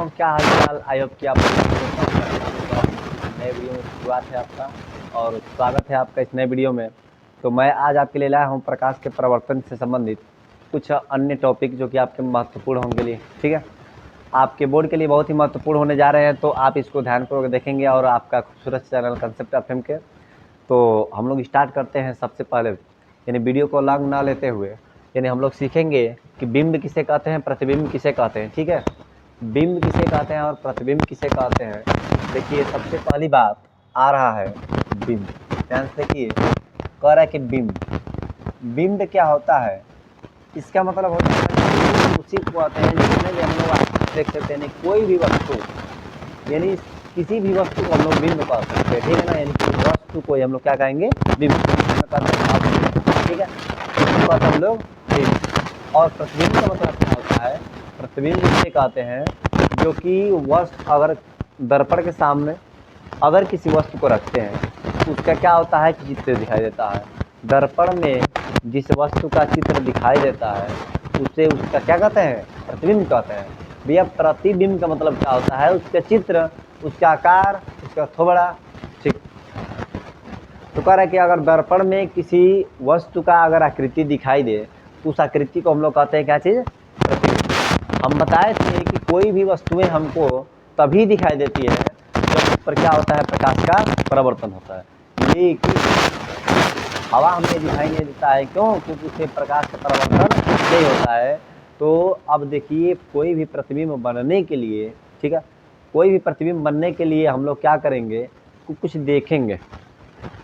दोस्तों, क्या हाल चाल। आई होप कि आप नए वीडियो में शुरुआत है आपका और स्वागत है आपका इस नए वीडियो में। तो मैं आज आपके लिए लाया हूँ प्रकाश के प्रवर्तन से संबंधित कुछ अन्य टॉपिक जो कि आपके महत्वपूर्ण होंगे लिए, ठीक है, आपके बोर्ड के लिए बहुत ही महत्वपूर्ण होने जा रहे हैं। तो आप इसको ध्यानपूर्वक देखेंगे और आपका खूबसूरत चैनल कंसेप्ट एफएम के। तो हम लोग स्टार्ट करते हैं सबसे पहले, यानी वीडियो को लॉन्ग ना लेते हुए, यानी हम लोग सीखेंगे कि बिंब किसे कहते हैं, प्रतिबिंब किसे कहते हैं, ठीक है। बिंब किसे कहते हैं और प्रतिबिंब किसे कहते हैं। देखिए, सबसे पहली बात आ रहा है बिंब। ध्यान से देखिए, कह रहा है कि बिंब, बिंब क्या होता है। इसका मतलब होता है उसी को कहते हैं जिसमें हम लोग देख सकते हैं कोई भी वस्तु, यानी किसी भी वस्तु को हम लोग बिंब कह सकते हैं, ठीक है ना। यानी कि वस्तु को हम लोग क्या कहेंगे, बिंब कहते हैं, ठीक है। इसको कहते हैं हम लोग बिंब। और प्रतिबिंब का मतलब क्या होता है, प्रतिबिंब इसे कहते हैं जो कि वस्तु अगर दर्पण के सामने अगर किसी वस्तु को रखते हैं उसका क्या होता है कि चित्र दिखाई देता है। दर्पण में जिस वस्तु का चित्र दिखाई देता है उसे उसका क्या कहते हैं, प्रतिबिंब कहते हैं। भैया, प्रतिबिंब का मतलब क्या होता है, उसका चित्र, उसका आकार, उसका थोबड़ा, ठीक। तो कह रहा है कि अगर दर्पण में किसी वस्तु का अगर आकृति दिखाई दे तो उस आकृति को हम लोग कहते हैं क्या चीज़, प्रतिबिंब। हम बताए थे कि कोई भी वस्तुएं हमको तभी दिखाई देती है जब उस पर क्या होता है, प्रकाश का परावर्तन होता है। लेकिन हवा हमें दिखाई नहीं देता है, क्यों, क्योंकि उससे प्रकाश का परावर्तन नहीं होता है। तो अब देखिए, कोई भी प्रतिबिंब बनने के लिए, ठीक है, कोई भी प्रतिबिंब बनने के लिए हम लोग क्या करेंगे, कुछ देखेंगे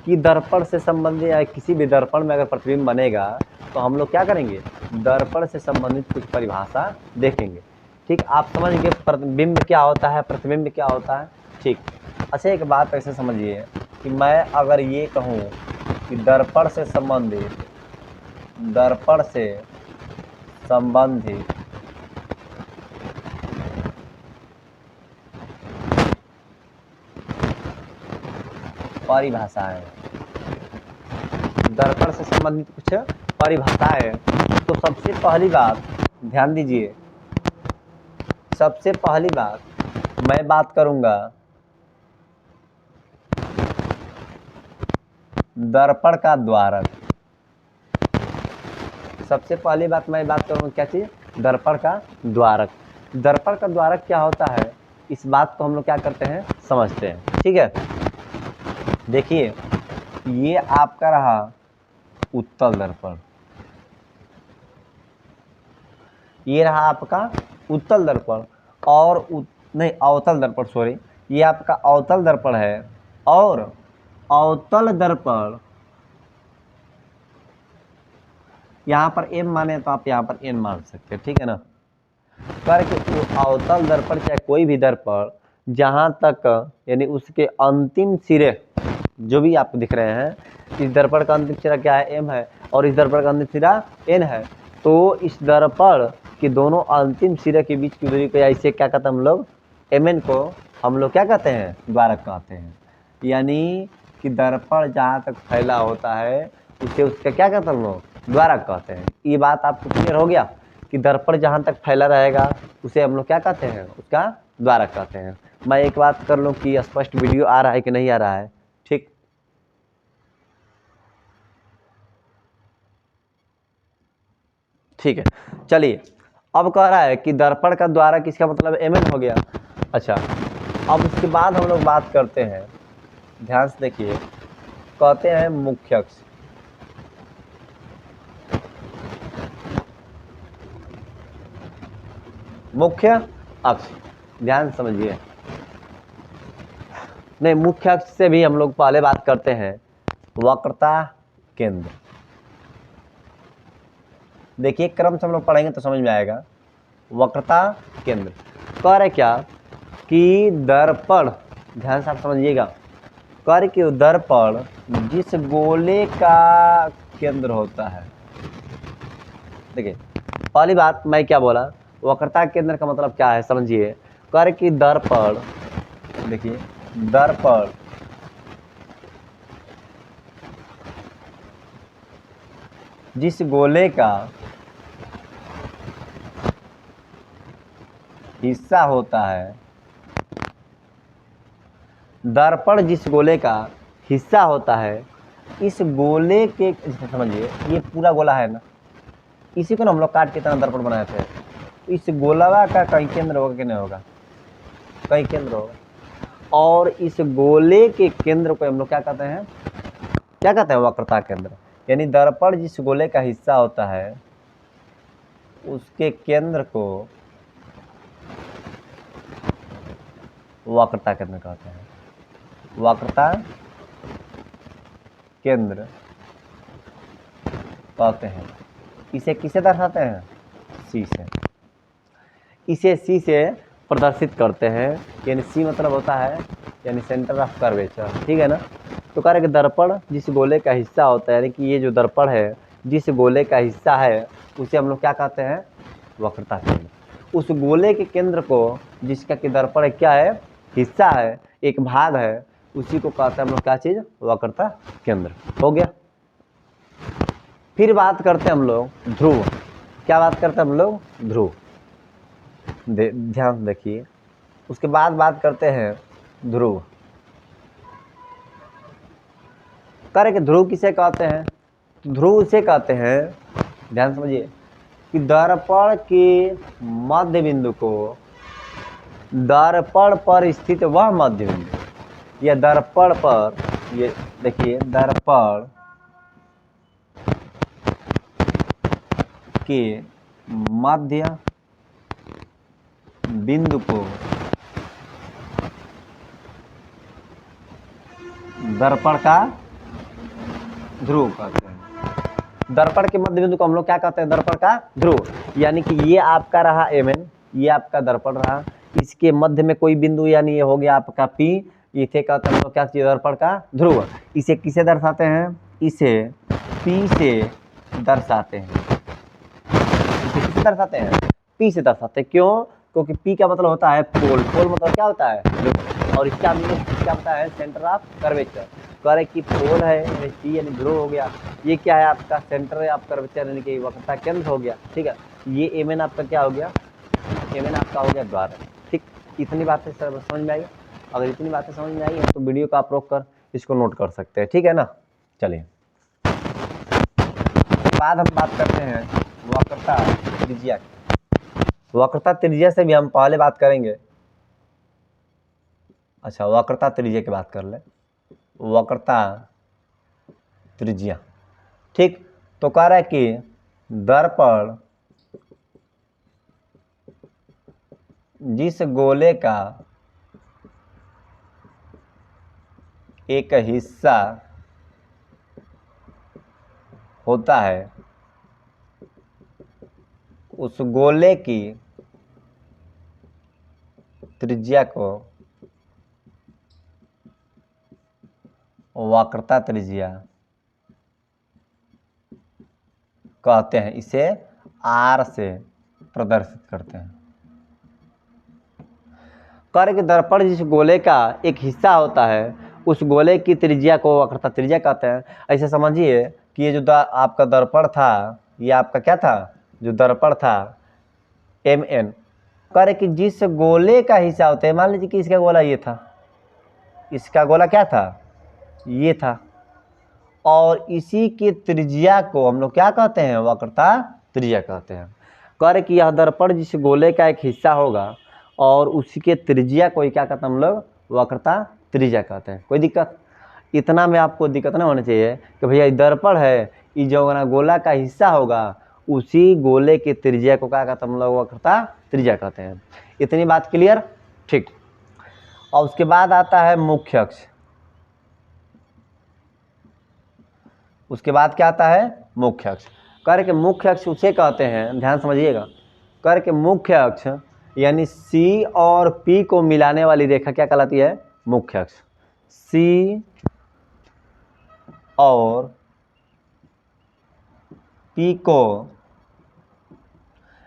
कि दर्पण से संबंधित या किसी भी दर्पण में अगर प्रतिबिंब बनेगा तो हम लोग क्या करेंगे, दर्पण से संबंधित कुछ परिभाषा देखेंगे, ठीक। आप समझ गए प्रतिबिंब क्या होता है, प्रतिबिंब क्या होता है, ठीक। अच्छा, एक बात ऐसे समझिए कि मैं अगर ये कहूँ कि दर्पण से संबंधित परिभाषाएं, दर्पण से संबंधित कुछ परिभाषाएं, तो सबसे पहली बात ध्यान दीजिए, सबसे पहली बात मैं बात करूंगा दर्पण का द्वारक। सबसे पहली बात मैं बात करूंगा क्या चीज, दर्पण का द्वारक। दर्पण का द्वारक क्या होता है, इस बात को हम लोग क्या करते हैं, समझते हैं, ठीक है। देखिए, ये आपका रहा उत्तल दर्पण, ये रहा आपका उत्तल दर्पण और नहीं, अवतल दर्पण, सॉरी, ये आपका अवतल दर्पण है। और अवतल दर्पण, यहाँ पर m माने तो आप यहाँ पर n मान सकते हैं, ठीक है ना। करके अवतल दर्पण चाहे कोई भी दर्पण जहाँ तक, यानी उसके अंतिम सिरे जो भी आपको दिख रहे हैं, इस दर्पण का अंतिम सिरा क्या है, m है, और इस दर्पण का अंतिम सिरा n है। तो इस दर्पण के दोनों अंतिम सिरे के बीच की दूरी को, या इसे क्या कहते हैं हम लोग, mn को हम लोग क्या कहते हैं, द्वारक कहते हैं। यानी कि दर्पण जहाँ तक फैला होता है उसे उसका क्या कहते हैं हम लोग, द्वारक कहते हैं। ये बात आपको क्लियर हो गया कि दर्पण जहाँ तक फैला रहेगा उसे हम लोग क्या कहते हैं, उसका द्वारक कहते हैं। मैं एक बात कर लूँ कि स्पष्ट वीडियो आ रहा है कि नहीं आ रहा है, ठीक। ठीक है, चलिए, अब कह रहा है कि दर्पण का द्वारक, इसका मतलब mn हो गया। अच्छा, अब उसके बाद हम लोग बात करते हैं, ध्यान से देखिए, कहते हैं मुख्य अक्ष। मुख्य अक्ष, ध्यान समझिए, नहीं, मुख्य अक्ष से भी हम लोग पहले बात करते हैं वक्रता केंद्र। देखिए, क्रम से हम लोग पढ़ेंगे तो समझ में आएगा। वक्रता केंद्र कह रहे क्या कि दर्पण, ध्यान से आप समझिएगा, कर के दर्पण जिस गोले का केंद्र होता है। देखिए, पहली बात मैं क्या बोला, वक्रता केंद्र का मतलब क्या है समझिए। कर की दर्पण, देखिए, दर्पण जिस गोले का हिस्सा होता है, दर्पण जिस गोले का हिस्सा होता है, इस गोले के समझिए ये पूरा गोला है ना, इसी को ना हम लोग काट के तरह दर्पण बनाए थे। इस गोला का कहीं केंद्र होगा कि नहीं होगा, कहीं केंद्र होगा, और इस गोले के केंद्र को हम लोग क्या कहते हैं, क्या कहते हैं, वक्रता केंद्र। यानी दर्पण जिस गोले का हिस्सा होता है उसके केंद्र को वक्रता केंद्र कहते हैं, वक्रता केंद्र कहते हैं। इसे किसे दर्शाते हैं, सी से, इसे सी से प्रदर्शित करते हैं। यानी सी मतलब होता है यानी सेंटर ऑफ कर्वेचर, ठीक है ना। तो कह रहे कि दर्पण जिस गोले का हिस्सा होता है, यानी कि ये जो दर्पण है जिस गोले का हिस्सा है उसे हम लोग क्या कहते हैं, वक्रता केंद्र। उस गोले के केंद्र को, जिसका कि दर्पण क्या है, हिस्सा है, एक भाग है, उसी को कहते हैं हम लोग क्या चीज, वक्रता केंद्र। हो गया। फिर बात करते हैं हम लोग ध्रुव। क्या बात करते हैं हम लोग, ध्रुव। ध्यान देखिए, उसके बाद बात करते हैं ध्रुव। करे कि ध्रुव किसे कहते हैं, ध्रुव उसे कहते हैं, ध्यान समझिए, कि दर्पण के मध्य बिंदु को, दर्पण पर स्थित वह मध्य बिंदु, या दर्पण पर, ये देखिए दर्पण के मध्य बिंदु को दर्पण का ध्रुव कहते हैं। दर्पण के मध्य बिंदु को हम लोग क्या कहते हैं, दर्पण का ध्रुव। यानी कि ये आपका रहा Mn, ये आपका दर्पण रहा, इसके मध्य में कोई बिंदु, यानी ये हो गया आपका P, इसे कहते हैं हम लोग क्या चीज, दर्पण का ध्रुव। इसे किसे दर्शाते हैं, इसे P से दर्शाते हैं। इसे किसे दर्शाते हैं, P से दर्शाते हैं। क्यों, क्योंकि P का मतलब होता है पोल, पोल मतलब क्या होता है, ध्रुव, और इसका क्या होता है, सेंटर ऑफ कर्वेचर। करे कि पोल है P यानी ध्रुव हो गया, ये क्या है आपका सेंटर ऑफ कर्वेचर यानी कि वक्रता केंद्र हो गया, ठीक है। ये Mn आपका क्या हो गया, Mn आपका हो गया द्वार, ठीक। इतनी बातें समझ में आई। अगर इतनी बातें समझ में आई है तो वीडियो को आप रोक कर इसको नोट कर सकते हैं, ठीक है ना। चलिए, बाद हम बात करते हैं वक्रता त्रिज्या की। वक्रता त्रिज्या से भी हम पहले बात करेंगे। अच्छा, वक्रता त्रिज्या की बात कर ले, वक्रता त्रिज्या, ठीक। तो कह रहा है कि दर्पण जिस गोले का एक हिस्सा होता है, उस गोले की त्रिज्या को वक्रता त्रिज्या कहते हैं। इसे R से प्रदर्शित करते हैं। कर के दर्पण जिस गोले का एक हिस्सा होता है, उस गोले की त्रिज्या को वक्रता त्रिज्या कहते हैं। ऐसे समझिए कि ये जो आपका दर्पण था, ये आपका क्या था, जो दर्पण था Mn, करे कि जिस गोले का हिस्सा होता है, मान लीजिए कि इसका गोला ये था, इसका गोला क्या था, ये था, और इसी की त्रिज्या को हम लोग क्या कहते हैं, वक्रता त्रिज्या कहते हैं। करे कि यह दर्पण जिस गोले का एक हिस्सा होगा और उसी के त्रिज्या को क्या कहते हैं हम लोग, वक्रता त्रिज्या कहते हैं। कोई दिक्कत, इतना में आपको दिक्कत नहीं होनी चाहिए कि भैया ये दर्पण है, ये जो गोला का हिस्सा होगा उसी गोले की त्रिज्या को क्या कहते हैं हम लोग, वक्रता त्रिज्या कहते हैं। इतनी बात क्लियर, ठीक। और उसके बाद आता है मुख्य अक्ष। उसके बाद क्या आता है, मुख्य अक्ष। कर के मुख्य अक्ष उसे कहते हैं, ध्यान समझिएगा, कर के मुख्य अक्ष यानी C और P को मिलाने वाली रेखा क्या कहलाती है, मुख्य अक्ष। C और P को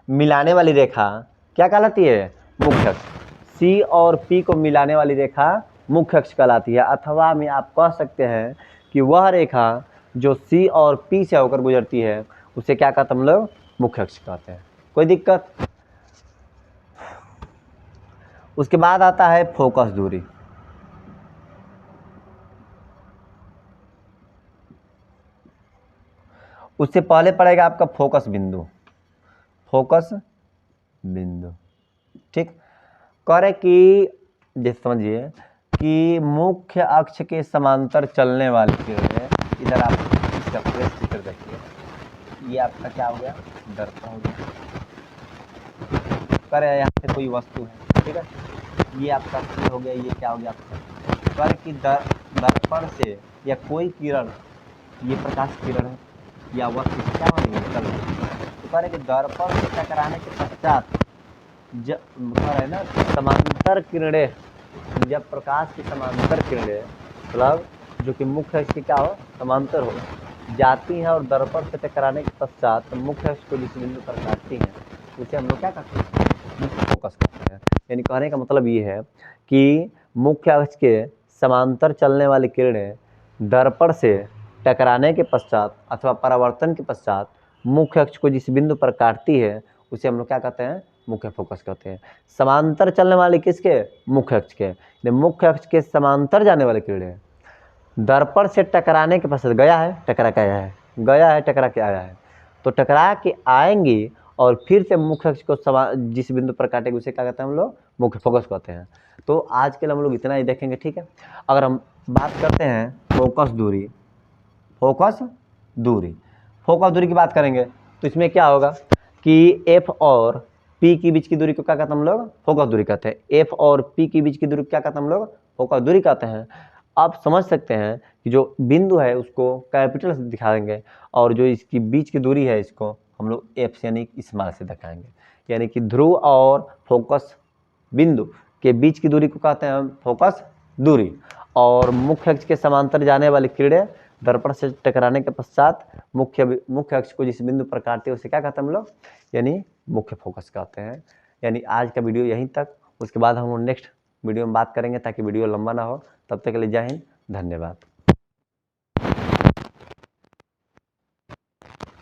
मिलाने वाली रेखा क्या कहलाती है, मुख्य अक्ष। C और P को मिलाने वाली रेखा मुख्य अक्ष कहलाती है। अथवा में आप कह सकते हैं कि वह रेखा जो C और P से होकर गुजरती है उसे क्या कहते हैं हम लोग, मुख्य अक्ष कहते हैं। कोई दिक्कत, उसके बाद आता है फोकस दूरी। उससे पहले पड़ेगा आपका फोकस बिंदु, फोकस बिंदु। ठीक, कह रहे कि जैसे समझिए कि मुख्य अक्ष के समांतर चलने वाली किरणें, इधर आप इसका पूरा चित्र देखिए, ये आपका क्या हो गया, दर्पण हो गया। कह रहे यहाँ से कोई वस्तु है, ठीक है, ये आपका हो गया, ये क्या हो गया आपका, कह रहे कि दर्पण से या कोई किरण, ये प्रकाश किरण है या वस्तु क्या होगी, चल रही है, तो कह रहे कि दर्पण से टकराने के पश्चात है ना समांतर किरणें, जब प्रकाश की समांतर किरणें मतलब जो कि मुख्य अक्ष की क्या हो, समांतर हो जाती हैं और दर्पण से टकराने के पश्चात मुख्य अक्ष को जिस बिंदु पर काटती हैं उसे हम लोग क्या करते हैं, मुख्य फोकस करते हैं। यानी कहने का मतलब ये है कि मुख्य अक्ष के समांतर चलने वाली किरणें दर्पण से टकराने के पश्चात अथवा परावर्तन के पश्चात मुख्य अक्ष को जिस बिंदु पर काटती है उसे हम लोग क्या कहते हैं, मुख्य फोकस कहते हैं। समांतर चलने वाले किसके, मुख्य अक्ष के। मुख्य अक्ष के समांतर जाने वाले किरणें दर्पण से टकराने के पश्चात, गया है टकरा के आया है, गया है टकरा के आया है, तो टकरा के आएंगी और फिर से मुख्य अक्ष को जिस बिंदु पर काटेंगे उसे क्या कहते हैं हम लोग, मुख्य फोकस कहते हैं। तो आज के लिए हम लोग इतना ही देखेंगे, ठीक है। अगर हम बात करते हैं फोकस दूरी, फोकस दूरी, फोकस दूरी की बात करेंगे तो इसमें क्या होगा कि एफ और पी के बीच की दूरी को क्या कहते हैं हम लोग, फोकस दूरी कहते हैं। एफ और पी के बीच की दूरी को क्या कहते हैं हम लोग, फोकस दूरी कहते हैं। आप समझ सकते हैं कि जो बिंदु है उसको कैपिटल से दिखाएंगे और जो इसकी बीच की दूरी है इसको हम लोग एफ से यानी स्मॉल से दिखाएंगे। यानी कि ध्रुव और फोकस बिंदु के बीच की दूरी को कहते हैं हम फोकस दूरी। और मुख्य अक्ष के समांतर जाने वाली किरणें दर्पण से टकराने के पश्चात मुख्य अक्ष को जिस बिंदु पर काटते हैं उसे क्या कहते हैं हम लोग, यानी मुख्य फोकस कहते हैं। यानी आज का वीडियो यहीं तक, उसके बाद हम नेक्स्ट वीडियो में बात करेंगे ताकि वीडियो लंबा ना हो। तब तक के लिए जय हिंद, धन्यवाद।